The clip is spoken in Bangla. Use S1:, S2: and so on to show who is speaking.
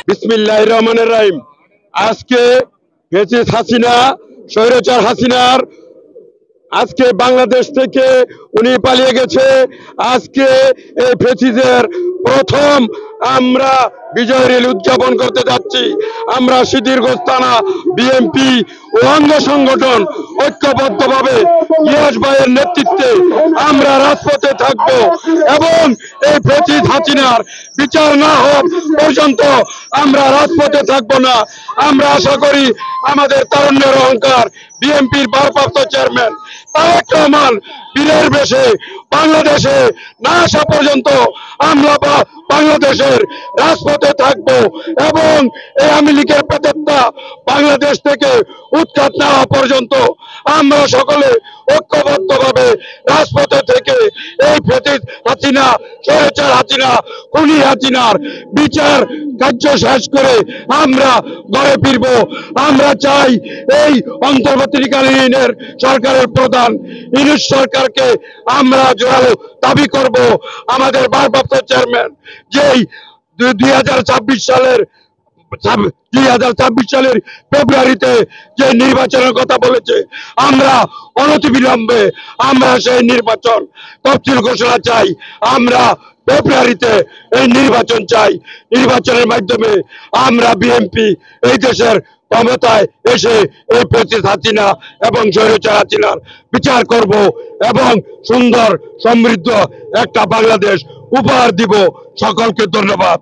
S1: বিসমিল্লাহির রহমানির রহিম। আজকে ফ্যাসিস্ট হাসিনা, স্বৈরাচার হাসিনার আজকে বাংলাদেশ থেকে উনি পালিয়ে গেছে। আজকে এই ফ্যাসিস্টের প্রথম আমরা বিজয় র্যালি উদযাপন করতে যাচ্ছি। আমরা শিডিরগোস্তানা বিএনপি ও অঙ্গ সংগঠন ঐক্যবদ্ধভাবে ইয়াস ভাইয়ের নেতৃত্বে আমরা রাজপথে থাকব এবং এই ফ্যাসিস্ট হাসিনার বিচার না হওয়া পর্যন্ত আমরা রাজপথে থাকব না। আমরা আশা করি আমাদের তারুণ্যের অহংকার বিএনপির ভারপ্রাপ্ত চেয়ারম্যান তারেক রহমান বীরের বেশে বাংলাদেশে না আসা পর্যন্ত আমরা বাংলাদেশের রাজপথে থাকব এবং এই আওয়ামী লীগের প্রেতাত্মা বাংলাদেশ থেকে উৎখাত না হওয়া পর্যন্ত আমরা সকলে ঐক্যবদ্ধভাবে রাজপথে থেকে এই ফ্যাসিস্ট হাসিনা, স্বৈরাচার হাসিনা, খুনি হাসিনার বিচার কার্য শেষ করে আমরা ঘরে ফিরব। আমরা চাই এই অন্তর্বর্তীকালীনের সরকারের প্রধান ইউনূস সরকারকে আমরা জোরালো দাবি করব। আমাদের ভারপ্রাপ্ত চেয়ারম্যান যেই 2026 সালের ফেব্রুয়ারিতে যে নির্বাচনের কথা বলেছে, আমরা অনতিবিলম্বে আমরা সেই নির্বাচন তফসিল ঘোষণা চাই। আমরা ফেব্রুয়ারিতে এই নির্বাচন চাই। নির্বাচনের মাধ্যমে আমরা বিএনপি এই দেশের ক্ষমতায় এসে এই ফ্যাসিস্ট হাসিনা এবং স্বৈরাচার হাসিনার বিচার করব এবং সুন্দর সমৃদ্ধ একটা বাংলাদেশ উপহার দিব। সকলকে ধন্যবাদ।